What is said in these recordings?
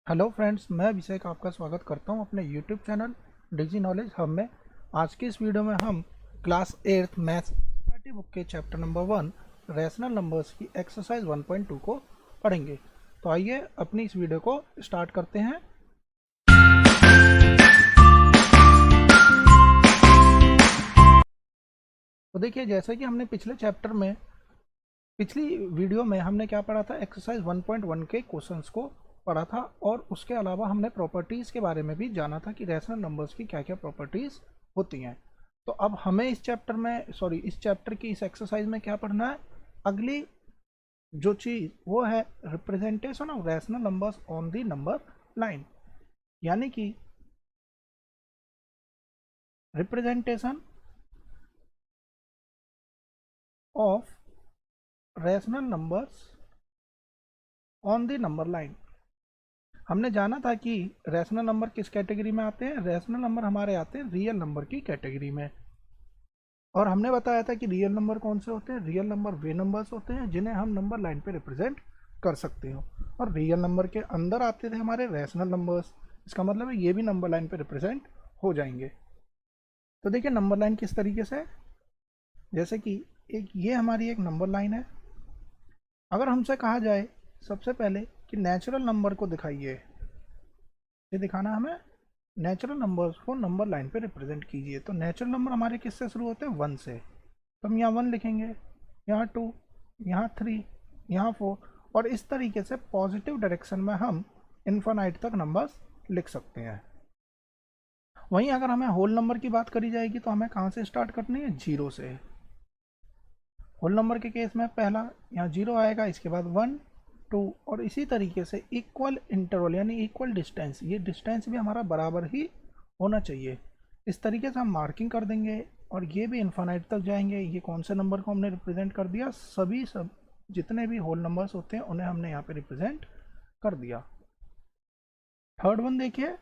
Hello friends, मैं अभिषेक आपका स्वागत करता हूं अपने यूट्यूब चैनल डिजी नॉलेज हब में। आज की इस वीडियो में हम class 8th maths party book के चैप्टर नंबर 1 रैशनल नंबर्स की एक्सरसाइज 1.2 को पढ़ेंगे। तो आइए अपनी इस वीडियो को स्टार्ट करते हैं। तो देखिए, जैसे कि हमने पिछली वीडियो में हमने क्या पढ़ा था, एक्सरसाइज 1.1 के क्वेश्चंस को पढ़ा था और उसके अलावा हमने प्रॉपर्टीज़ के बारे में भी जाना था कि रैशनल नंबर्स की क्या क्या प्रॉपर्टीज़ होती हैं। तो अब हमें इस चैप्टर की इस एक्सरसाइज में क्या पढ़ना है, अगली जो चीज़ वो है representation of rational numbers on the number line, यानी कि representation of rational numbers on the number line. हमने जाना था कि रैशनल नंबर किस कैटेगरी में आते हैं। रैशनल नंबर हमारे आते हैं रियल नंबर की कैटेगरी में, और हमने बताया था कि रियल नंबर कौन से होते हैं। रियल नंबर वे नंबर्स होते हैं जिन्हें हम नंबर लाइन पे रिप्रेजेंट कर सकते हो, और रियल नंबर के अंदर आते थे हमारे रैशनल नंबर्स। इसका मतलब है ये भी नंबर लाइन पे रिप्रेजेंट हो जाएंगे। तो देखिए नंबर लाइन किस तरीके से है, जैसे कि ये हमारी एक नंबर लाइन है। अगर हमसे कहा जाए सबसे पहले कि नेचुरल नंबर को दिखाइए, ये दिखाना हमें नेचुरल नंबर्स को नंबर लाइन पे रिप्रेजेंट कीजिए, तो नेचुरल नंबर हमारे किससे शुरू होते हैं, 1 से। तो हम यहाँ 1 लिखेंगे, यहाँ 2, यहाँ 3, यहाँ 4, और इस तरीके से पॉजिटिव डायरेक्शन में हम इन्फिनाइट तक नंबर्स लिख सकते हैं। वहीं अगर हमें होल नंबर की बात करी जाएगी तो हमें कहाँ से स्टार्ट करनी है, 0 से। होल नंबर के केस में पहला यहाँ 0 आएगा, इसके बाद 1, 2, और इसी तरीके से इक्वल इंटरवल यानी इक्वल डिस्टेंस, ये डिस्टेंस भी हमारा बराबर ही होना चाहिए। इस तरीके से हम मार्किंग कर देंगे और ये भी इन्फिनाइट तक जाएंगे। ये कौन से नंबर को हमने रिप्रेजेंट कर दिया, सब जितने भी होल नंबर्स होते हैं उन्हें हमने यहाँ पे रिप्रेजेंट कर दिया। थर्ड वन देखिए,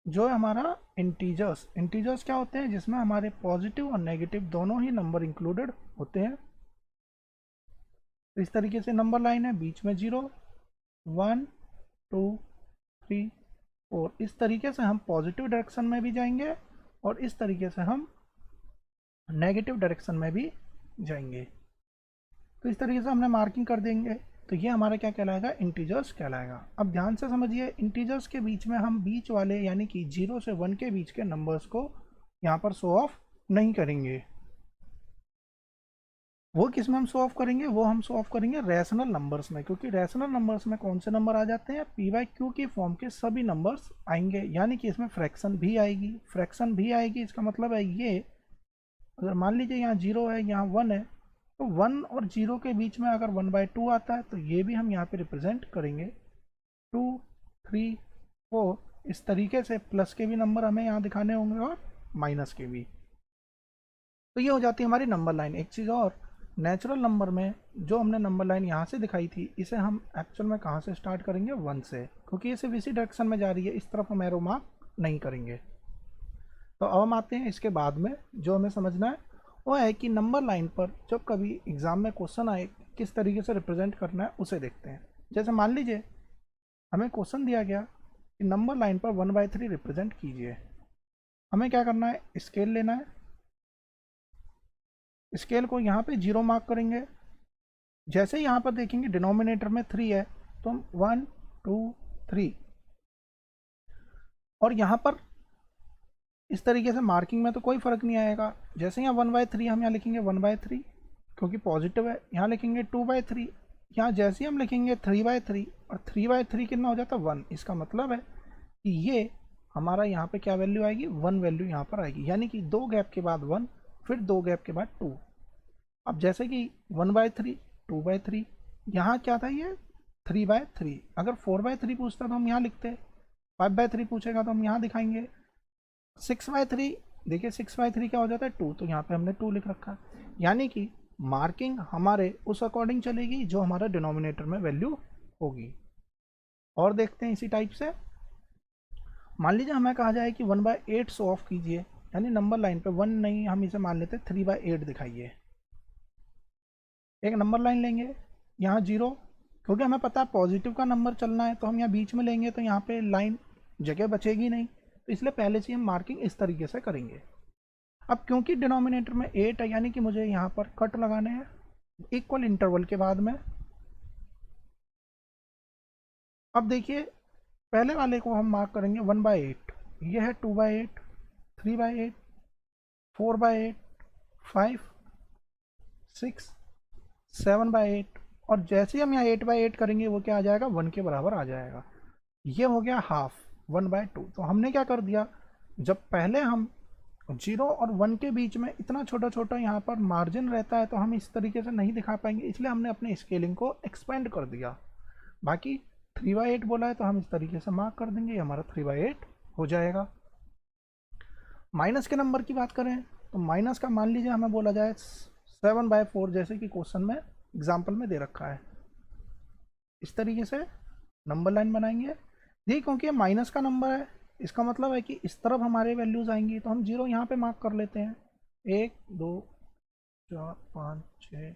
जो है हमारा इंटीजर्स क्या होते हैं, जिसमें हमारे पॉजिटिव और नेगेटिव दोनों ही नंबर इंक्लूडेड होते हैं। तो इस तरीके से नंबर लाइन है, बीच में 0, 1, 2, 3, 4। इस तरीके से हम पॉजिटिव डायरेक्शन में भी जाएंगे और इस तरीके से हम नेगेटिव डायरेक्शन में भी जाएंगे। तो इस तरीके से हमने मार्किंग कर देंगे, तो ये हमारा क्या कहलाएगा, इंटीजर्स कहलाएगा। अब ध्यान से समझिए, इंटीजर्स के बीच में हम बीच वाले यानी कि 0 से 1 के बीच के नंबर्स को यहाँ पर शो ऑफ नहीं करेंगे। वो किस में हम शो ऑफ करेंगे, वो हम शो ऑफ करेंगे रैशनल नंबर्स में, क्योंकि रैशनल नंबर्स में कौन से नंबर आ जाते हैं, p/q की फॉर्म के सभी नंबर्स आएंगे, यानी कि इसमें फ्रैक्शन भी आएगी। इसका मतलब है ये, अगर मान लीजिए यहाँ 0 है, यहाँ 1 है, तो 1 और 0 के बीच में अगर 1/2 आता है तो ये भी हम यहाँ पे रिप्रेजेंट करेंगे। 2, 3, 4, इस तरीके से प्लस के भी नंबर हमें यहाँ दिखाने होंगे और माइनस के भी। तो ये हो जाती है हमारी नंबर लाइन। एक चीज़ और, नेचुरल नंबर में जो हमने नंबर लाइन यहाँ से दिखाई थी, इसे हम एक्चुअल में कहाँ से स्टार्ट करेंगे, 1 से, क्योंकि ये सिर्फ इसी डायरेक्शन में जा रही है, इस तरफ हम एरो मार्क नहीं करेंगे। तो अब हम आते हैं इसके बाद में, जो हमें समझना है वो है कि नंबर लाइन पर जब कभी एग्ज़ाम में क्वेश्चन आए किस तरीके से रिप्रेजेंट करना है उसे देखते हैं। जैसे मान लीजिए हमें क्वेश्चन दिया गया कि नंबर लाइन पर 1/3 रिप्रेजेंट कीजिए। हमें क्या करना है, स्केल लेना है, स्केल को यहाँ पे 0 मार्क करेंगे। जैसे ही यहाँ पर देखेंगे डिनोमिनेटर में 3 है, तो हम 1, 2, 3, और यहाँ पर इस तरीके से मार्किंग में तो कोई फ़र्क नहीं आएगा। जैसे यहाँ 1/3 हम यहाँ लिखेंगे 1/3 क्योंकि पॉजिटिव है, यहाँ लिखेंगे 2/3, यहाँ जैसे ही हम लिखेंगे 3/3, और 3/3 कितना हो जाता है, 1। इसका मतलब है कि ये हमारा यहाँ पे क्या वैल्यू आएगी, 1 वैल्यू यहाँ पर आएगी, यानी कि 2 गैप के बाद 1, फिर 2 गैप के बाद 2। अब जैसे कि 1/3, 2/3, यहाँ क्या था, ये 3/3। अगर 4/3 पूछता तो हम यहाँ लिखते, 5/3 पूछेगा तो हम यहाँ दिखाएंगे। 6/3, देखिए 6/3 क्या हो जाता है, 2, तो यहाँ पे हमने 2 लिख रखा। यानी कि मार्किंग हमारे उस अकॉर्डिंग चलेगी जो हमारा डिनोमिनेटर में वैल्यू होगी। और देखते हैं इसी टाइप से, मान लीजिए हमें कहा जाए कि 1/8 शो ऑफ कीजिए, यानी नंबर लाइन पे 1 नहीं, हम इसे मान लेते 3/8 दिखाइए। एक नंबर लाइन लेंगे, यहाँ 0, क्योंकि हमें पता है पॉजिटिव का नंबर चलना है, तो हम यहाँ बीच में लेंगे तो यहाँ पे लाइन जगह बचेगी नहीं, तो इसलिए पहले से हम मार्किंग इस तरीके से करेंगे। अब क्योंकि डिनोमिनेटर में 8 है, यानी कि मुझे यहाँ पर कट लगाने हैं इक्वल इंटरवल के बाद में। अब देखिए पहले वाले को हम मार्क करेंगे 1/8, ये है 2/8, 3/8, 4/8, 5, 6, 7/8, और जैसे ही हम यहाँ 8/8 करेंगे वो क्या आ जाएगा, 1 के बराबर आ जाएगा। ये हो गया हाफ, 1/2। तो हमने क्या कर दिया, जब पहले हम 0 और 1 के बीच में इतना छोटा छोटा यहाँ पर मार्जिन रहता है तो हम इस तरीके से नहीं दिखा पाएंगे, इसलिए हमने अपने स्केलिंग को एक्सपेंड कर दिया। बाकी 3/8 बोला है तो हम इस तरीके से मार्क कर देंगे, ये हमारा 3/8 हो जाएगा। माइनस के नंबर की बात करें तो माइनस का मान लीजिए हमें बोला जाए 7/4, जैसे कि क्वेश्चन में एग्जाम्पल में दे रखा है। इस तरीके से नंबर लाइन बनाएंगे। देखिए क्योंकि ये माइनस का नंबर है, इसका मतलब है कि इस तरफ हमारे वैल्यूज आएंगी, तो हम 0 यहाँ पे मार्क कर लेते हैं। 1, 2, 4, 5, 6,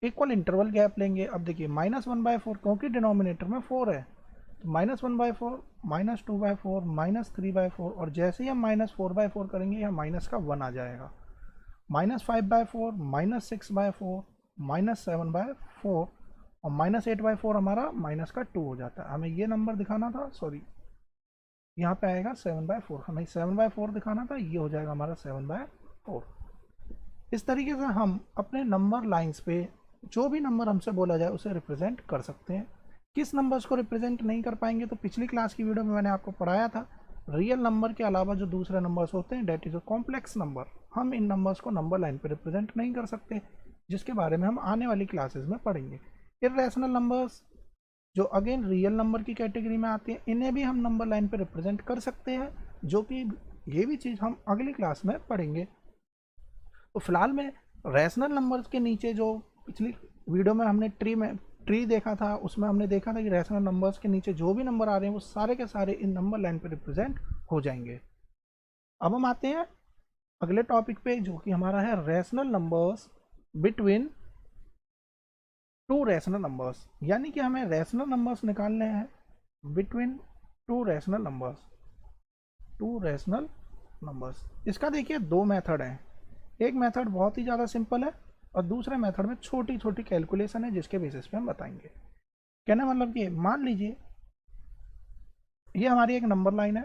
इक्वल इंटरवल गैप लेंगे। अब देखिए -1/4, क्योंकि डिनोमिनेटर में 4 है, तो -1/4, -2/4, -3/4, और जैसे ही हम -4/4 करेंगे यहाँ माइनस का 1 आ जाएगा। -5/4, -6/4, -7/4, और -8/4 हमारा माइनस का 2 हो जाता है। हमें ये नंबर दिखाना था, सॉरी यहाँ पे आएगा 7/4, हमें 7/4 दिखाना था, ये हो जाएगा हमारा 7/4। इस तरीके से हम अपने नंबर लाइंस पे जो भी नंबर हमसे बोला जाए उसे रिप्रेजेंट कर सकते हैं। किस नंबर्स को रिप्रेजेंट नहीं कर पाएंगे, तो पिछली क्लास की वीडियो में मैंने आपको पढ़ाया था, रियल नंबर के अलावा जो दूसरे नंबर्स होते हैं that is a complex number, हम इन नंबर्स को नंबर लाइन पे रिप्रेजेंट नहीं कर सकते, जिसके बारे में हम आने वाली क्लासेस में पढ़ेंगे। इर्रेशनल नंबर्स जो अगेन रियल नंबर की कैटेगरी में आते हैं, इन्हें भी हम नंबर लाइन पे रिप्रेजेंट कर सकते हैं, जो कि ये भी चीज़ हम अगली क्लास में पढ़ेंगे। तो फिलहाल में रैशनल नंबर्स के नीचे जो पिछली वीडियो में हमने ट्री देखा था, उसमें हमने देखा था कि रैशनल नंबर्स के नीचे जो भी नंबर आ रहे हैं वो सारे के सारे इन नंबर लाइन पे रिप्रेजेंट हो जाएंगे। अब हम आते हैं अगले टॉपिक पे, जो कि हमारा है rational numbers between two rational numbers, यानी कि हमें रैशनल नंबर्स निकालने हैं बिटवीन टू रैशनल नंबर्स। इसका देखिए 2 मेथड हैं। एक मेथड बहुत ही ज़्यादा सिंपल है और दूसरे मेथड में छोटी छोटी कैलकुलेशन है, जिसके बेसिस पे हम बताएंगे। कहना मतलब कि मान लीजिए ये हमारी एक नंबर लाइन है,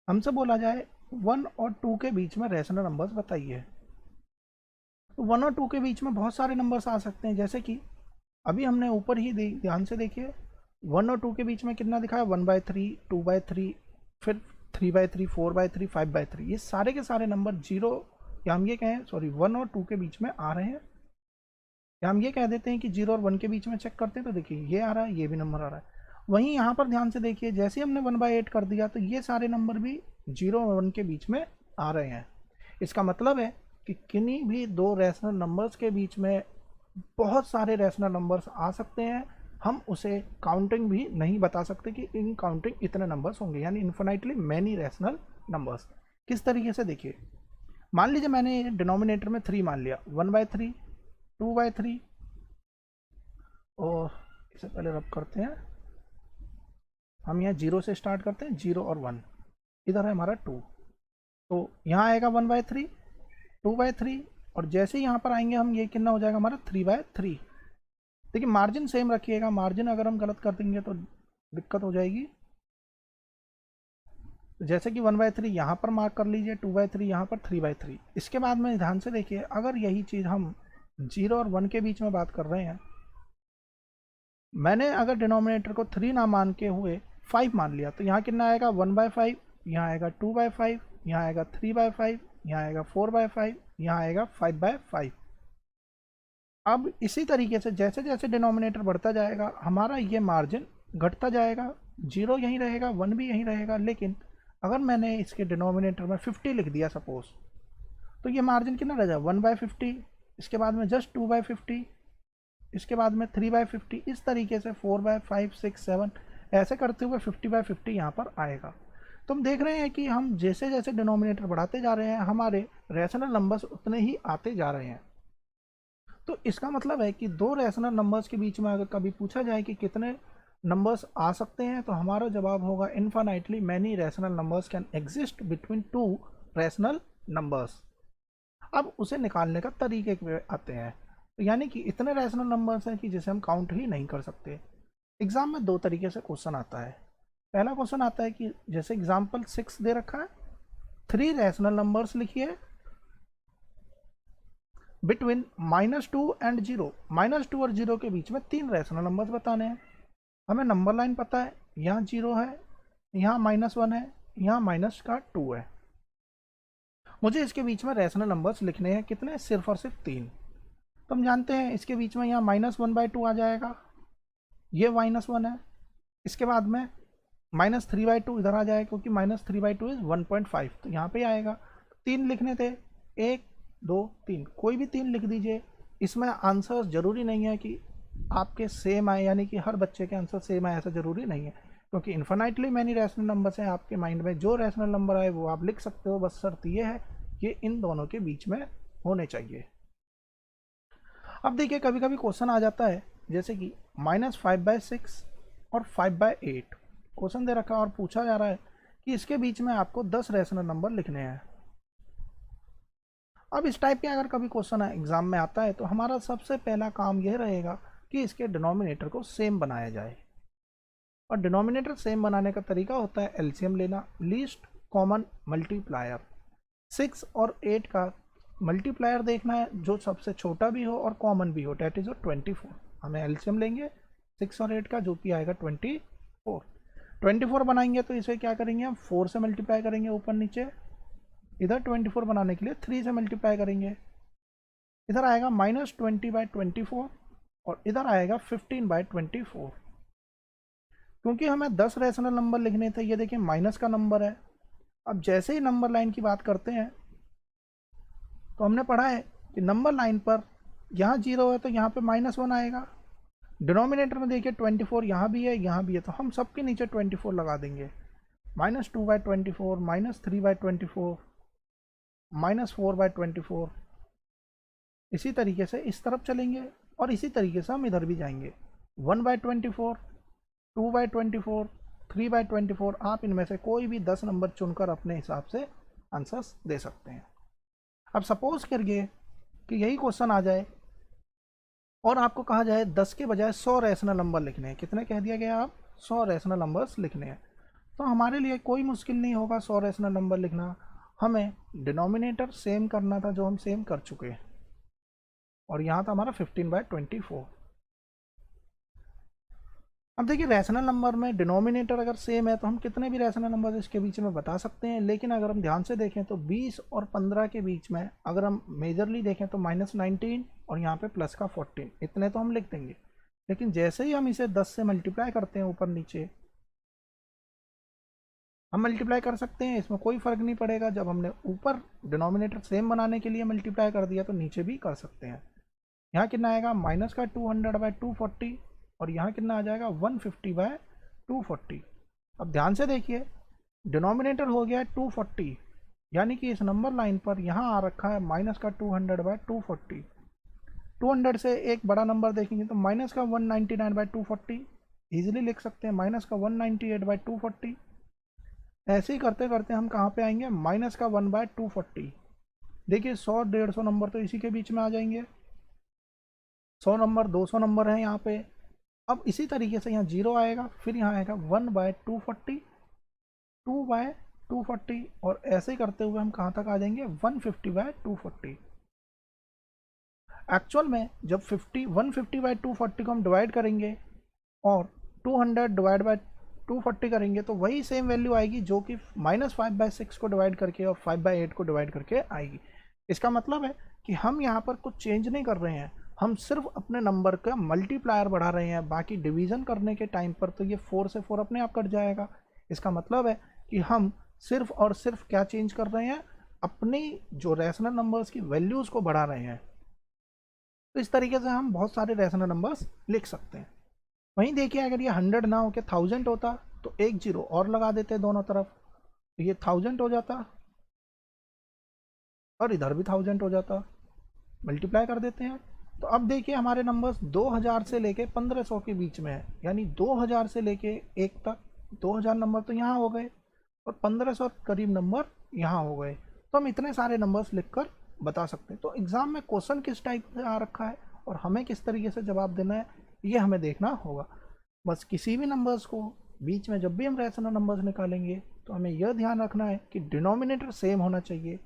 हमसे बोला जाए 1 और 2 के बीच में रैशनल नंबर्स बताइए। तो 1 और 2 के बीच में बहुत सारे नंबर्स आ सकते हैं, जैसे कि अभी हमने ऊपर ही ध्यान से देखिए 1 और 2 के बीच में कितना दिखा है, 1/3, 2/3, फिर 3/3, 4/3, 5/3, ये सारे के सारे नंबर 0, या हम ये कहें सॉरी 1 और 2 के बीच में आ रहे हैं, या हम ये कह देते हैं कि 0 और 1 के बीच में चेक करते हैं, तो देखिए ये आ रहा है, ये भी नंबर आ रहा है। वहीं यहाँ पर ध्यान से देखिए, जैसे हमने 1/8 कर दिया तो ये सारे नंबर भी 0 और 1 के बीच में आ रहे हैं। इसका मतलब है कि किन्हीं भी दो रैशनल नंबर्स के बीच में बहुत सारे रैशनल नंबर्स आ सकते हैं, हम उसे काउंटिंग भी नहीं बता सकते कि इन काउंटिंग इतने नंबर्स होंगे, यानी इन्फिनाइटली मैनी रैशनल नंबर्स। किस तरीके से देखिए, मान लीजिए मैंने डिनोमिनेटर में 3 मान लिया, 1/3, 2/3, और इसे पहले रब करते हैं, हम यहाँ 0 से स्टार्ट करते हैं, 0 और 1, इधर है हमारा 2, तो यहाँ आएगा 1/3, 2/3, और जैसे ही यहाँ पर आएंगे हम, ये कितना हो जाएगा हमारा 3/3। देखिए मार्जिन सेम रखिएगा, मार्जिन अगर हम गलत कर देंगे तो दिक्कत हो जाएगी। जैसे कि 1/3 यहाँ पर मार्क कर लीजिए, 2/3 यहाँ पर, 3/3। इसके बाद में ध्यान से देखिए, अगर यही चीज़ हम 0 और 1 के बीच में बात कर रहे हैं, मैंने अगर डिनोमिनेटर को 3 ना मान के हुए 5 मान लिया, तो यहाँ कितना आएगा 1/5, यहाँ आएगा 2/5, यहाँ आएगा 3/5, यहाँ आएगा 4/5, यहाँ आएगा 5/5। अब इसी तरीके से जैसे जैसे डिनोमिनेटर बढ़ता जाएगा हमारा ये मार्जिन घटता जाएगा, 0 यहीं रहेगा, 1 भी यहीं रहेगा, लेकिन अगर मैंने इसके डिनोमिनेटर में 50 लिख दिया सपोज, तो ये मार्जिन कितना रह जाए 1/50, इसके बाद में जस्ट 2/50, इसके बाद में 3/50, इस तरीके से 4/5, 6, 7, ऐसे करते हुए 50/50 यहाँ पर आएगा। तो हम देख रहे हैं कि हम जैसे जैसे डिनोमिनेटर बढ़ाते जा रहे हैं, हमारे रैशनल नंबर्स उतने ही आते जा रहे हैं। तो इसका मतलब है कि दो रैशनल नंबर्स के बीच में अगर कभी पूछा जाए कि कितने नंबर्स आ सकते हैं, तो हमारा जवाब होगा infinitely many rational numbers can exist between two rational numbers. अब उसे निकालने का तरीके पे आते हैं, तो यानी कि इतने रैशनल नंबर्स हैं कि जिसे हम काउंट ही नहीं कर सकते। एग्जाम में दो तरीके से क्वेश्चन आता है। पहला क्वेश्चन आता है कि जैसे एग्जाम्पल 6 दे रखा है, 3 रैशनल नंबर्स लिखिए बिटवीन -2 एंड 0। -2 और 0 के बीच में 3 रैशनल नंबर्स बताने हैं। हमें नंबर लाइन पता है, यहाँ 0 है, यहाँ -1 है, यहाँ -2 है। मुझे इसके बीच में रैशनल नंबर्स लिखने हैं, कितने? सिर्फ और सिर्फ 3। तो हम जानते हैं इसके बीच में यहाँ -1/2 आ जाएगा, ये -1 है। इसके बाद में -3/2 इधर आ जाएगा, क्योंकि -3/2 इज 1.5, तो यहाँ पे आएगा। 3 लिखने थे, 1 2 3, कोई भी 3 लिख दीजिए। इसमें आंसर ज़रूरी नहीं है कि आपके सेम आए, यानी कि हर बच्चे के आंसर सेम आए, ऐसा ज़रूरी नहीं है, क्योंकि इन्फिनाइटली मैनी रैशनल नंबर्स हैं आपके माइंड में। जो रैशनल नंबर आए वो आप लिख सकते हो, बस शर्त ये है कि इन दोनों के बीच में होने चाहिए। अब देखिए कभी कभी क्वेश्चन आ जाता है जैसे कि -5/6 और 5/8 क्वेश्चन दे रखा है और पूछा जा रहा है कि इसके बीच में आपको 10 रैशनल नंबर लिखने हैं। अब इस टाइप के अगर कभी क्वेश्चन एग्जाम में आता है, तो हमारा सबसे पहला काम यह रहेगा कि इसके डिनोमिनेटर को सेम बनाया जाए। और डिनोमिनेटर सेम बनाने का तरीका होता है एलसीएम लेना, लीस्ट कॉमन मल्टीप्लायर। 6 और 8 का मल्टीप्लायर देखना है जो सबसे छोटा भी हो और कॉमन भी हो, डेट इज 24। हमें एलसीएम लेंगे 6 और 8 का, जो कि आएगा 24। 24 बनाएंगे तो इसे क्या करेंगे हम, 4 से मल्टीप्लाई करेंगे ऊपर नीचे। इधर 24 बनाने के लिए 3 से मल्टीप्लाई करेंगे। इधर आएगा -20/24 और इधर आएगा 15/24। क्योंकि हमें 10 रैशनल नंबर लिखने थे, ये देखिए माइनस का नंबर है। अब जैसे ही नंबर लाइन की बात करते हैं, तो हमने पढ़ा है कि नंबर लाइन पर यहाँ 0 है तो यहाँ पे -1 आएगा। डिनोमिनेटर में देखिए 24 यहाँ भी है, यहाँ भी है, तो हम सबके नीचे 24 लगा देंगे। -2/24, -3/24, -4/24। इसी तरीके से इस तरफ चलेंगे और इसी तरीके से हम इधर भी जाएंगे। 1/24, 2/24, 3/24। आप इनमें से कोई भी 10 नंबर चुनकर अपने हिसाब से आंसर्स दे सकते हैं। अब सपोज करिए कि यही क्वेश्चन आ जाए और आपको कहा जाए 10 के बजाय 100 रैशनल नंबर लिखने हैं। कितने कह दिया गया, आप 100 रैशनल नंबर्स लिखने हैं। तो हमारे लिए कोई मुश्किल नहीं होगा 100 रैशनल नंबर लिखना। हमें डिनोमिनेटर सेम करना था, जो हम सेम कर चुके हैं, और यहाँ था हमारा 15/24। अब देखिए रैशनल नंबर में डिनोमिनेटर अगर सेम है तो हम कितने भी रैशनल नंबर इसके बीच में बता सकते हैं। लेकिन अगर हम ध्यान से देखें तो 20 और 15 के बीच में अगर हम मेजरली देखें तो -19 और यहाँ पे प्लस का 14, इतने तो हम लिख देंगे। लेकिन जैसे ही हम इसे 10 से मल्टीप्लाई करते हैं ऊपर नीचे, हम मल्टीप्लाई कर सकते हैं, इसमें कोई फ़र्क नहीं पड़ेगा। जब हमने ऊपर डिनोमिनेटर सेम बनाने के लिए मल्टीप्लाई कर दिया तो नीचे भी कर सकते हैं। यहाँ कितना आएगा, -200/240, और यहाँ कितना आ जाएगा 150/240। अब ध्यान से देखिए डिनोमिनेटर हो गया है 240, यानी कि इस नंबर लाइन पर यहाँ आ रखा है -200/240। 200 से एक बड़ा नंबर देखेंगे तो -199/240 ईजिली लिख सकते हैं, -198/240। ऐसे ही करते करते हम कहाँ पे आएंगे, -1/240। देखिए 100 150 नंबर तो इसी के बीच में आ जाएंगे। 100 नंबर 200 नंबर हैं यहाँ पे। अब इसी तरीके से यहाँ 0 आएगा, फिर यहाँ आएगा 1/240, 2/240, और ऐसे ही करते हुए हम कहाँ तक आ जाएंगे, 150/240। एक्चुअल में जब 150/240 को हम डिवाइड करेंगे और 200/240 करेंगे तो वही सेम वैल्यू आएगी जो कि -5/6 को डिवाइड करके और 5/8 को डिवाइड करके आएगी। इसका मतलब है कि हम यहाँ पर कुछ चेंज नहीं कर रहे हैं, हम सिर्फ अपने नंबर का मल्टीप्लायर बढ़ा रहे हैं। बाकी डिवीज़न करने के टाइम पर तो ये 4 से 4 अपने आप कट जाएगा। इसका मतलब है कि हम सिर्फ और सिर्फ क्या चेंज कर रहे हैं, अपनी जो रैशनल नंबर्स की वैल्यूज़ को बढ़ा रहे हैं। तो इस तरीके से हम बहुत सारे रैशनल नंबर्स लिख सकते हैं। वहीं देखिए अगर ये 100 ना हो के 1000 होता तो एक 0 और लगा देते दोनों तरफ, तो ये 1000 हो जाता और इधर भी 1000 हो जाता। मल्टीप्लाई कर देते हैं, तो अब देखिए हमारे नंबर्स 2000 से लेके 1500 के बीच में है, यानी 2000 से लेके 1 तक 2000 नंबर तो यहाँ हो गए और 1500 करीब नंबर यहाँ हो गए। तो हम इतने सारे नंबर्स लिखकर बता सकते हैं। तो एग्ज़ाम में क्वेश्चन किस टाइप से आ रखा है और हमें किस तरीके से जवाब देना है, ये हमें देखना होगा। बस किसी भी नंबर्स को बीच में जब भी हम रैशनल नंबर्स निकालेंगे तो हमें यह ध्यान रखना है कि डिनोमिनेटर सेम होना चाहिए।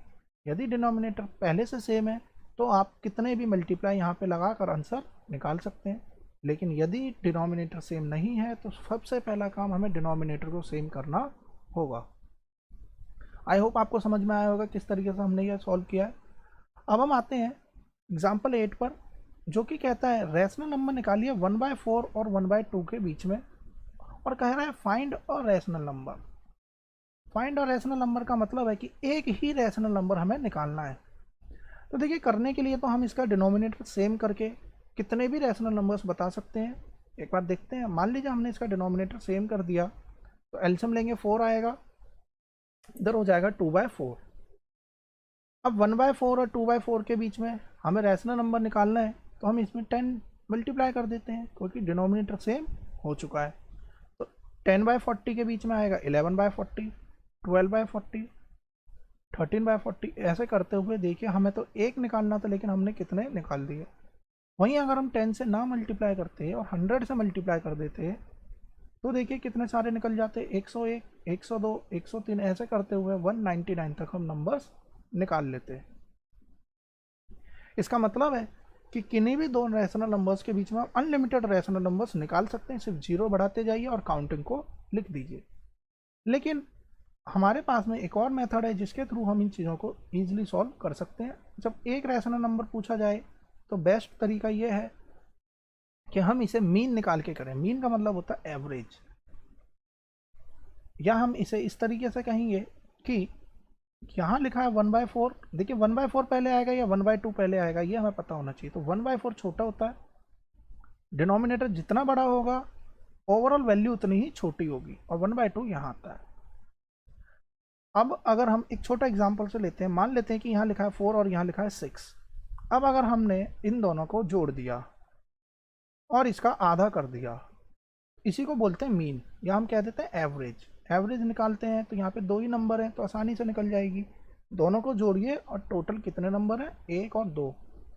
यदि डिनोमिनेटर पहले से सेम है तो आप कितने भी मल्टीप्लाई यहाँ पे लगा कर आंसर निकाल सकते हैं, लेकिन यदि डिनोमिनेटर सेम नहीं है तो सबसे पहला काम हमें डिनोमिनेटर को सेम करना होगा। आई होप आपको समझ में आया होगा किस तरीके से हमने यह सॉल्व किया है। अब हम आते हैं एग्जाम्पल 8 पर, जो कि कहता है रैशनल नंबर निकालिए 1/4 और 1/2 के बीच में, और कह रहा है फाइंड और रैशनल नंबर। फाइंड और रैशनल नंबर का मतलब है कि एक ही रैशनल नंबर हमें निकालना है। तो देखिए करने के लिए तो हम इसका डिनोमिनेटर सेम करके कितने भी रैशनल नंबर्स बता सकते हैं। एक बार देखते हैं, मान लीजिए हमने इसका डिनोमिनेटर सेम कर दिया तो एलसीएम लेंगे 4 आएगा, इधर हो जाएगा 2/4। अब 1/4 और 2/4 के बीच में हमें रैशनल नंबर निकालना है तो हम इसमें 10 मल्टीप्लाई कर देते हैं क्योंकि डिनोमिनेटर सेम हो चुका है। तो 10/40 के बीच में आएगा 11/40, 12/40, 13/40, ऐसे करते हुए देखिए हमें तो एक निकालना था लेकिन हमने कितने निकाल दिए। वहीं अगर हम 10 से ना मल्टीप्लाई करते और 100 से मल्टीप्लाई कर देते तो देखिए कितने सारे निकल जाते, 101, 102, 103, ऐसे करते हुए 199 तक हम नंबर्स निकाल लेते हैं। इसका मतलब है कि किन्हीं भी दो रैशनल नंबर्स के बीच में आप अनलिमिटेड रैशनल नंबर्स निकाल सकते हैं, सिर्फ जीरो बढ़ाते जाइए और काउंटिंग को लिख दीजिए। लेकिन हमारे पास में एक और मेथड है जिसके थ्रू हम इन चीज़ों को ईजिली सॉल्व कर सकते हैं। जब एक रैशनल नंबर पूछा जाए तो बेस्ट तरीका ये है कि हम इसे मीन निकाल के करें। मीन का मतलब होता है एवरेज, या हम इसे इस तरीके से कहेंगे कि यहाँ लिखा है 1/4, देखिए 1/4 पहले आएगा या 1/2 पहले आएगा ये हमें पता होना चाहिए। तो 1/4 छोटा होता है, डिनोमिनेटर जितना बड़ा होगा ओवरऑल वैल्यू उतनी ही छोटी होगी, और 1/2 यहाँ आता है। अब अगर हम एक छोटा एग्जांपल से लेते हैं, मान लेते हैं कि यहाँ लिखा है 4 और यहाँ लिखा है 6। अब अगर हमने इन दोनों को जोड़ दिया और इसका आधा कर दिया, इसी को बोलते हैं मीन, या हम कह देते हैं एवरेज। एवरेज निकालते हैं तो यहाँ पे दो ही नंबर हैं तो आसानी से निकल जाएगी। दोनों को जोड़िए और टोटल कितने नंबर हैं, 1 और 2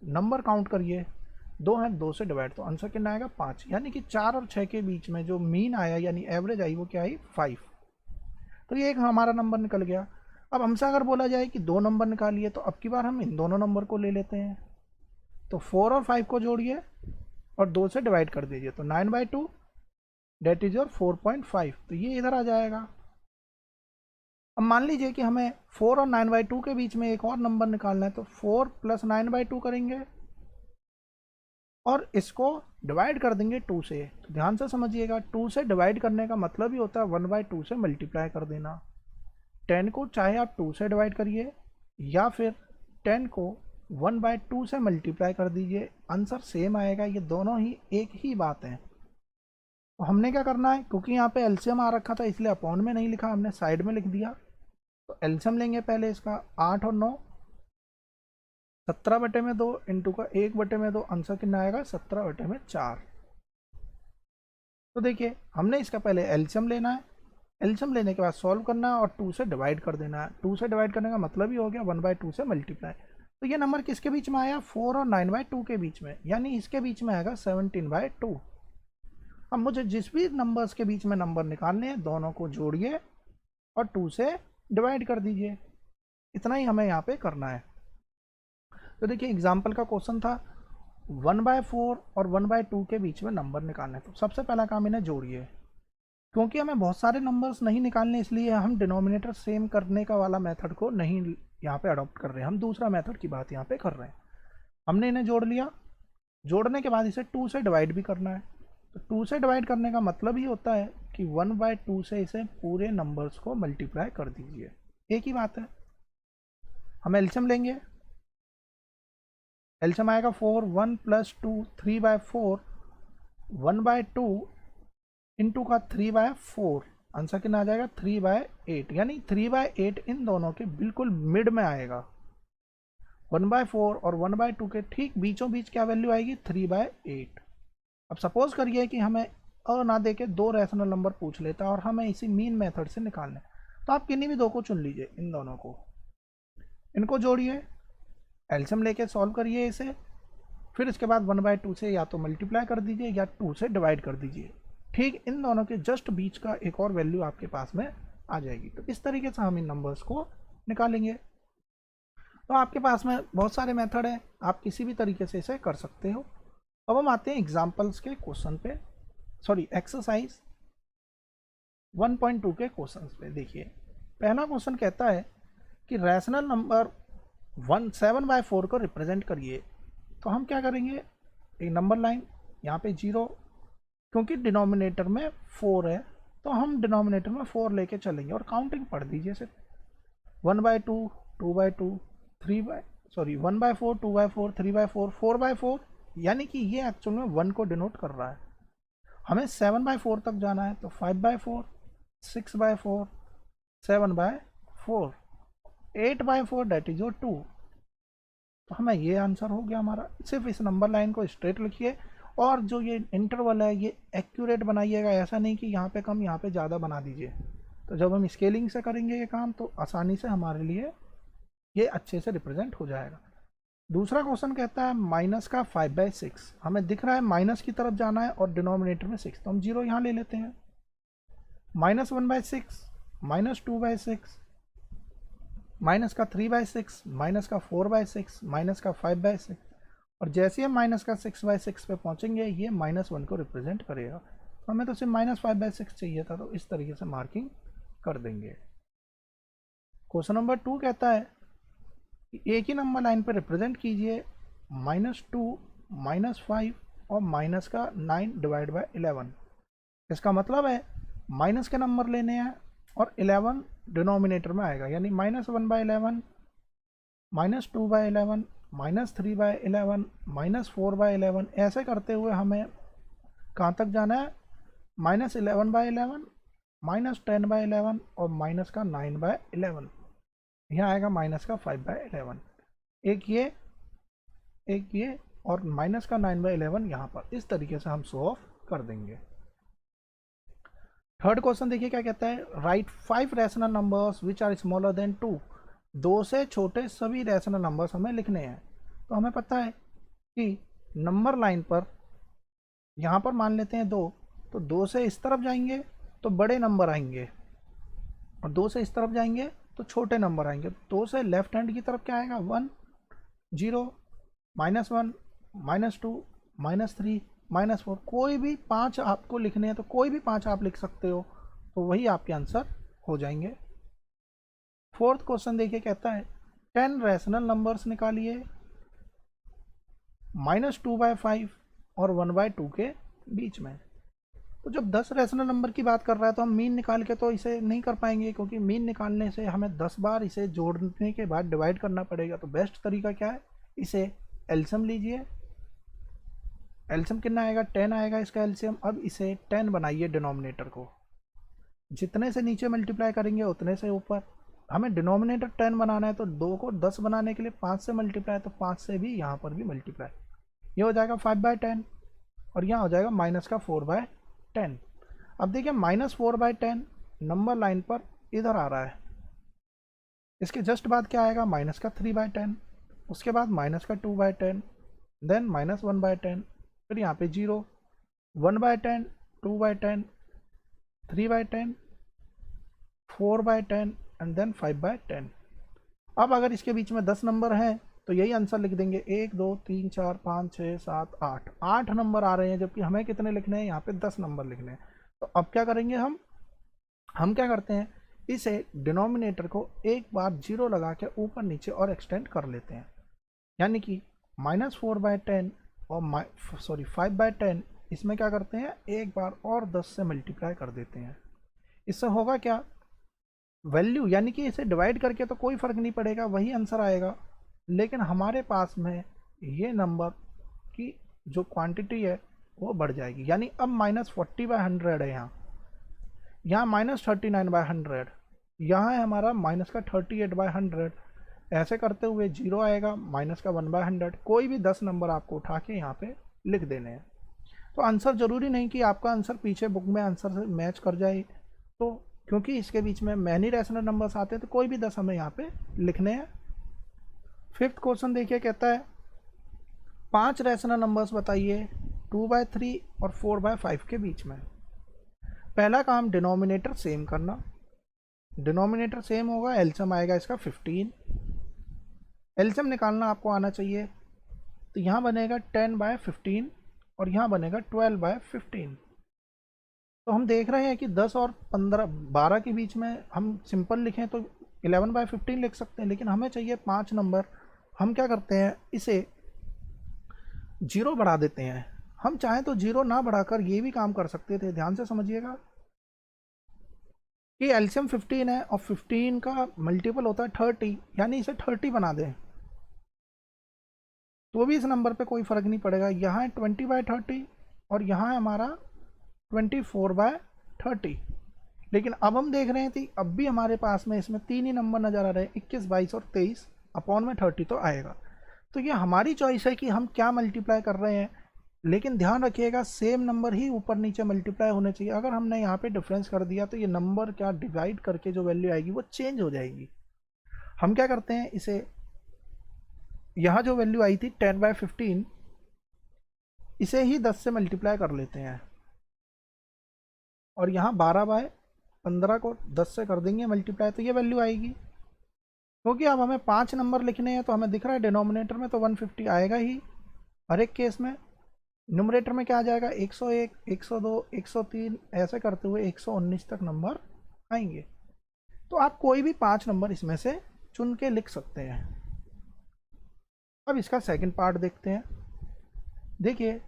नंबर काउंट करिए, 2 हैं, 2 से डिवाइड, तो आंसर कितना आएगा 5। यानी कि 4 और 6 के बीच में जो मीन आया यानी एवरेज आई वो क्या आई 5। तो ये एक हमारा नंबर निकल गया। अब हमसे अगर बोला जाए कि 2 नंबर निकालिए तो अब की बार हम इन दोनों नंबर को ले लेते हैं। तो 4 और 5 को जोड़िए और 2 से डिवाइड कर दीजिए, तो 9/2 डेट इज योर 4.5, तो ये इधर आ जाएगा। अब मान लीजिए कि हमें 4 और 9/2 के बीच में एक और नंबर निकालना है, तो 4 + 9/2 करेंगे और इसको डिवाइड कर देंगे 2 से। तो ध्यान से समझिएगा, 2 से डिवाइड करने का मतलब ही होता है 1/2 से मल्टीप्लाई कर देना। 10 को चाहे आप 2 से डिवाइड करिए या फिर 10 को 1/2 से मल्टीप्लाई कर दीजिए, आंसर सेम आएगा। ये दोनों ही एक ही बात है। तो हमने क्या करना है, क्योंकि यहाँ पे एलसीएम आ रखा था इसलिए अपॉन में नहीं लिखा, हमने साइड में लिख दिया। तो एलसीएम लेंगे पहले इसका, 8 और 9, 17/2 इंटू का 1/2, आंसर कितना आएगा 17/4। तो देखिए हमने इसका पहले एलसीएम लेना है, एलसीएम लेने के बाद सॉल्व करना है और 2 से डिवाइड कर देना है। 2 से डिवाइड करने का मतलब ही हो गया 1/2 से मल्टीप्लाई। तो ये नंबर किसके बीच में आया, 4 और 9/2 के बीच में, यानी इसके बीच में आएगा 17/2। अब मुझे जिस भी नंबर्स के बीच में नंबर निकालने हैं दोनों को जोड़िए और 2 से डिवाइड कर दीजिए, इतना ही हमें यहाँ पे करना है। तो देखिए एग्जाम्पल का क्वेश्चन था 1/4 और 1/2 के बीच में नंबर निकालने। तो सबसे पहला काम इन्हें जोड़िए। क्योंकि हमें बहुत सारे नंबर्स नहीं निकालने इसलिए हम डिनोमिनेटर सेम करने का वाला मेथड को नहीं यहाँ पे अडॉप्ट कर रहे हैं, हम दूसरा मेथड की बात यहाँ पे कर रहे हैं। हमने इन्हें जोड़ लिया, जोड़ने के बाद इसे 2 से डिवाइड भी करना है। तो 2 से डिवाइड करने का मतलब ही होता है कि 1/2 से इसे पूरे नंबर्स को मल्टीप्लाई कर दीजिए, एक ही बात है। हम एलसीएम लेंगे, एलसीएम आएगा 4, 1 + 2 3/4, 1/2 इंटू का 3/4, आंसर कितना आ जाएगा 3/8, यानी 3/8 इन दोनों के बिल्कुल मिड में आएगा। 1/4 और 1/2 के ठीक बीचों बीच क्या वैल्यू आएगी, 3/8। अब सपोज करिए कि हमें ना दे के दो रैशनल नंबर पूछ लेता और हमें इसी मीन मेथड से निकालने, तो आप किन्हीं भी दो को चुन लीजिए, इन दोनों को, इनको जोड़िए, एलसीएम लेके सॉल्व करिए इसे, फिर इसके बाद 1/2 से या तो मल्टीप्लाई कर दीजिए या 2 से डिवाइड कर दीजिए। ठीक इन दोनों के जस्ट बीच का एक और वैल्यू आपके पास में आ जाएगी। तो इस तरीके से हम इन नंबर्स को निकालेंगे। तो आपके पास में बहुत सारे मेथड है, आप किसी भी तरीके से इसे कर सकते हो। अब हम आते हैं एग्जाम्पल्स के क्वेश्चन पे, सॉरी एक्सरसाइज 1.2 के क्वेश्चन पे। देखिए पहला क्वेश्चन कहता है कि रैशनल नंबर 7/4 को रिप्रेजेंट करिए। तो हम क्या करेंगे, एक नंबर लाइन यहाँ पे 0, क्योंकि डिनोमिनेटर में 4 है तो हम डिनोमिनेटर में 4 लेके चलेंगे और काउंटिंग पढ़ दीजिए सिर्फ, 1/2, 2/2, 1/4, 2/4, 3/4, 4/4, यानी कि ये एक्चुअल में 1 को डिनोट कर रहा है। हमें 7/4 तक जाना है तो 5/4, 6/4, 7/4, 8/4 डेट इज 2। तो हमें ये आंसर हो गया हमारा। सिर्फ इस नंबर लाइन को स्ट्रेट लिखिए और जो ये इंटरवल है ये एक्यूरेट बनाइएगा, ऐसा नहीं कि यहाँ पे कम यहाँ पे ज़्यादा बना दीजिए। तो जब हम स्केलिंग से करेंगे ये काम तो आसानी से हमारे लिए ये अच्छे से रिप्रेजेंट हो जाएगा। दूसरा क्वेश्चन कहता है माइनस का 5/6, हमें दिख रहा है माइनस की तरफ जाना है और डिनोमिनेटर में 6, तो हम 0 यहाँ ले लेते हैं। -1/6, -2/6, माइनस का 3/6, माइनस का 4/6, माइनस का 5/6, और जैसे हम माइनस का 6/6 पे पहुंचेंगे ये -1 को रिप्रेजेंट करेगा। तो हमें तो सिर्फ -5/6 चाहिए था, तो इस तरीके से मार्किंग कर देंगे। क्वेश्चन नंबर 2 कहता है कि एक ही नंबर लाइन पर रिप्रेजेंट कीजिए -2, -5 और माइनस का 9/11। इसका मतलब है माइनस के नंबर लेने हैं और 11 डिनोमिनेटर में आएगा, यानी -1/11, -2/11, -3/11, -4/11, ऐसे करते हुए हमें कहाँ तक जाना है, -11/11, -10/11 और माइनस का 9/11। यहाँ आएगा माइनस का 5/11, एक ये और माइनस का 9/11 यहाँ पर। इस तरीके से हम शो ऑफ कर देंगे। थर्ड क्वेश्चन देखिए क्या कहता है, write 5 rational numbers which are smaller than 2। 2 से छोटे सभी रैशनल नंबर्स हमें लिखने हैं। तो हमें पता है कि नंबर लाइन पर यहाँ पर मान लेते हैं 2, तो 2 से इस तरफ जाएंगे तो बड़े नंबर आएंगे और 2 से इस तरफ जाएंगे तो छोटे नंबर आएंगे। 2 से लेफ्ट हैंड की तरफ क्या आएगा, 1, 0, -1, -2, -3, -4, कोई भी 5 आपको लिखने हैं तो कोई भी 5 आप लिख सकते हो, तो वही आपके आंसर हो जाएंगे। फोर्थ क्वेश्चन देखिए कहता है 10 रैशनल नंबर्स निकालिए -2/5 और 1/2 के बीच में। तो जब 10 रैशनल नंबर की बात कर रहा है तो हम मीन निकाल के तो इसे नहीं कर पाएंगे, क्योंकि मीन निकालने से हमें 10 बार इसे जोड़ने के बाद डिवाइड करना पड़ेगा। तो बेस्ट तरीका क्या है, इसे एलसीएम लीजिए। एलसीएम कितना आएगा, 10 आएगा इसका एलसीएम। अब इसे 10 बनाइए डिनोमिनेटर को, जितने से नीचे मल्टीप्लाई करेंगे उतने से ऊपर। हमें डिनोमिनेटर 10 बनाना है तो 2 को 10 बनाने के लिए 5 से मल्टीप्लाई, तो 5 से भी यहाँ पर भी मल्टीप्लाई, ये हो जाएगा 5/10 और यहाँ हो जाएगा माइनस का 4/10। अब देखिए -4/10 नंबर लाइन पर इधर आ रहा है, इसके जस्ट बाद क्या आएगा, माइनस का 3/10, उसके बाद माइनस का 2/10, देन -1/10, फिर यहाँ पे 0, 1/10, 2/10, 3/10, 4/10 एंड देन 5/10। अब अगर इसके बीच में 10 नंबर हैं तो यही आंसर लिख देंगे, 1, 2, 3, 4, 5, 6, 7, 8, 8 नंबर आ रहे हैं, जबकि हमें कितने लिखने हैं, यहाँ पे 10 नंबर लिखने हैं। तो अब क्या करेंगे हम क्या करते हैं, इसे डिनोमिनेटर को एक बार 0 लगा के ऊपर नीचे और एक्सटेंड कर लेते हैं, यानी कि -4/10 और 5/10, इसमें क्या करते हैं, एक बार और 10 से मल्टीप्लाई कर देते हैं। इससे होगा क्या, वैल्यू यानी कि इसे डिवाइड करके तो कोई फ़र्क नहीं पड़ेगा, वही आंसर आएगा, लेकिन हमारे पास में ये नंबर की जो क्वांटिटी है वो बढ़ जाएगी। यानी अब -40/100 है, यहाँ -39/100, यहाँ है हमारा माइनस का 38/100, ऐसे करते हुए 0 आएगा, माइनस का 1/100, कोई भी 10 नंबर आपको उठा के यहाँ पे लिख देने हैं। तो आंसर ज़रूरी नहीं कि आपका आंसर पीछे बुक में आंसर से मैच कर जाए, तो क्योंकि इसके बीच में मैनी रैशनल नंबर्स आते हैं तो कोई भी 10 हमें यहाँ पे लिखने हैं। 5th क्वेश्चन देखिए, कहता है 5 रैशनल नंबर्स बताइए 2/3 और 4/5 के बीच में। पहला काम डिनोमिनेटर सेम करना, डिनोमिनेटर सेम होगा, एलसीएम आएगा इसका 15, एलसीएम निकालना आपको आना चाहिए। तो यहाँ बनेगा 10/15 और यहाँ बनेगा 12/15। तो हम देख रहे हैं कि 10 और 12 के बीच में हम सिंपल लिखें तो 11/15 लिख सकते हैं, लेकिन हमें चाहिए 5 नंबर। हम क्या करते हैं, इसे 0 बढ़ा देते हैं। हम चाहें तो 0 ना बढ़ाकर ये भी काम कर सकते थे, ध्यान से समझिएगा कि एलसीएम 15 है और 15 का मल्टीपल होता है 30, यानी इसे 30 बना दें तो भी इस नंबर पे कोई फ़र्क नहीं पड़ेगा। यहाँ है 20/30 और यहाँ है हमारा 24/30। लेकिन अब हम देख रहे हैं कि अब भी हमारे पास में इसमें 3 ही नंबर नज़र आ रहे हैं, 21, 22 और 23, अपॉन में 30 तो आएगा। तो ये हमारी चॉइस है कि हम क्या मल्टीप्लाई कर रहे हैं, लेकिन ध्यान रखिएगा सेम नंबर ही ऊपर नीचे मल्टीप्लाई होने चाहिए। अगर हमने यहाँ पे डिफरेंस कर दिया तो ये नंबर क्या डिवाइड करके जो वैल्यू आएगी वो चेंज हो जाएगी। हम क्या करते हैं, इसे यहाँ जो वैल्यू आई थी 10/15, इसे ही 10 से मल्टीप्लाई कर लेते हैं और यहाँ 12/15 को 10 से कर देंगे मल्टीप्लाई, तो ये वैल्यू आएगी। क्योंकि अब हमें 5 नंबर लिखने हैं तो हमें दिख रहा है डिनोमिनेटर में तो 150 आएगा ही हर एक केस में। न्यूमरेटर में क्या आ जाएगा, 101, 102, 103, ऐसे करते हुए 119 तक नंबर आएंगे। तो आप कोई भी 5 नंबर इसमें से चुन के लिख सकते हैं। अब इसका सेकंड पार्ट देखते हैं। देखिए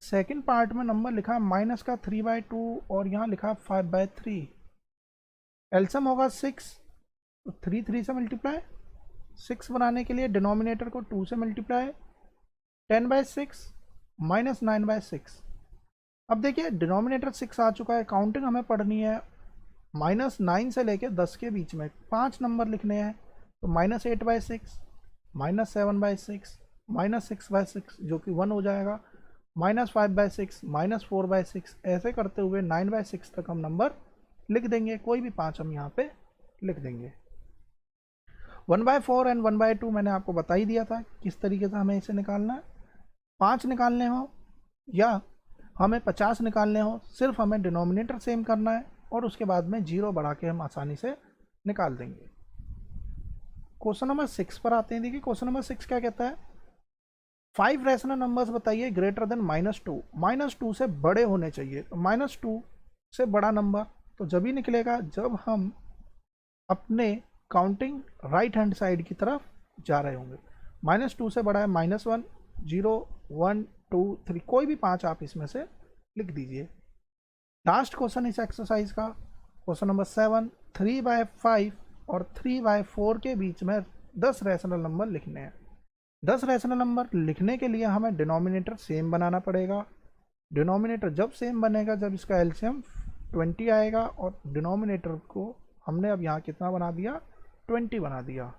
सेकंड पार्ट में नंबर लिखा है माइनस का 3/2 और यहाँ लिखा 5/3। एलसीएम होगा 6, तो 3 से मल्टीप्लाई, 6 बनाने के लिए डिनोमिनेटर को 2 से मल्टीप्लाई, 10/6 माइनस 9/6। अब देखिए डिनोमिनेटर 6 आ चुका है, काउंटिंग हमें पढ़नी है -9 से लेके 10 के बीच में 5 नंबर लिखने हैं। तो -8/6, -7/6, -6/6 जो कि 1 हो जाएगा, -5/6, -4/6, ऐसे करते हुए 9/6 तक हम नंबर लिख देंगे। कोई भी 5 हम यहाँ पे लिख देंगे। 1/4 एंड 1/2 मैंने आपको बता ही दिया था किस तरीके से हमें इसे निकालना है। 5 निकालने हो या हमें 50 निकालने हो, सिर्फ हमें डिनोमिनेटर सेम करना है और उसके बाद में 0 बढ़ा के हम आसानी से निकाल देंगे। क्वेश्चन नंबर 6 पर आते हैं। देखिए क्वेश्चन नंबर 6 क्या कहता है, 5 रैशनल नंबर्स बताइए ग्रेटर देन -2, -2 से बड़े होने चाहिए। तो -2 से बड़ा नंबर तो जब ही निकलेगा जब हम अपने काउंटिंग राइट हैंड साइड की तरफ जा रहे होंगे। -2 से बड़ा है -1, 0, 1, 2, 3, कोई भी 5 आप इसमें से लिख दीजिए। लास्ट क्वेश्चन इस एक्सरसाइज का, क्वेश्चन नंबर 7, 3/5 और 3/4 के बीच में 10 रैशनल नंबर लिखने हैं। 10 रैशनल नंबर लिखने के लिए हमें डिनोमिनेटर सेम बनाना पड़ेगा। डिनोमिनेटर जब सेम बनेगा जब इसका एलसीएम 20 आएगा, और डिनोमिनेटर को हमने अब यहाँ कितना बना दिया, 20 बना दिया।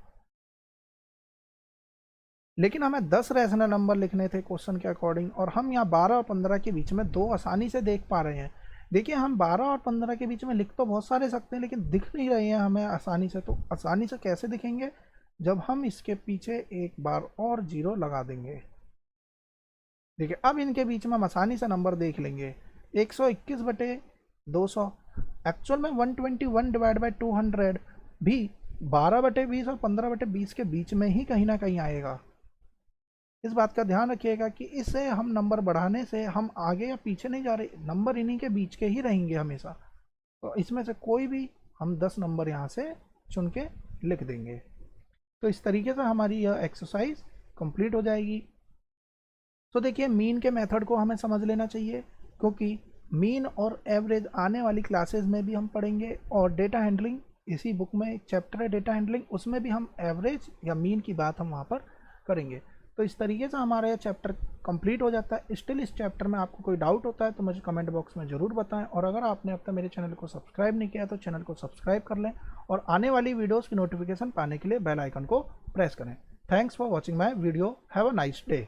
लेकिन हमें 10 रैशनल नंबर लिखने थे क्वेश्चन के अकॉर्डिंग, और हम यहाँ 12 और 15 के बीच में 2 आसानी से देख पा रहे हैं। देखिए हम 12 और 15 के बीच में लिख तो बहुत सारे सकते हैं लेकिन दिख नहीं रहे हैं हमें आसानी से। तो आसानी से कैसे दिखेंगे, जब हम इसके पीछे एक बार और 0 लगा देंगे। देखिए अब इनके बीच में हम आसानी से नंबर देख लेंगे। 121/200, एक्चुअल में 121/200 भी 12/20 और 15/20 के बीच में ही कहीं ना कहीं आएगा। इस बात का ध्यान रखिएगा कि इससे हम नंबर बढ़ाने से हम आगे या पीछे नहीं जा रहे, नंबर इन्हीं के बीच के ही रहेंगे हमेशा। तो इसमें से कोई भी हम 10 नंबर यहाँ से चुन के लिख देंगे। तो इस तरीके से हमारी यह एक्सरसाइज कंप्लीट हो जाएगी। तो देखिए मीन के मेथड को हमें समझ लेना चाहिए, क्योंकि मीन और एवरेज आने वाली क्लासेस में भी हम पढ़ेंगे, और डेटा हैंडलिंग इसी बुक में एक चैप्टर है डेटा हैंडलिंग, उसमें भी हम एवरेज या मीन की बात हम वहाँ पर करेंगे। तो इस तरीके से हमारा यह चैप्टर कंप्लीट हो जाता है। स्टिल इस चैप्टर में आपको कोई डाउट होता है तो मुझे कमेंट बॉक्स में ज़रूर बताएं, और अगर आपने अब तक मेरे चैनल को सब्सक्राइब नहीं किया तो चैनल को सब्सक्राइब कर लें, और आने वाली वीडियोस की नोटिफिकेशन पाने के लिए बेल आइकन को प्रेस करें। Thanks for watching my video, have a nice day.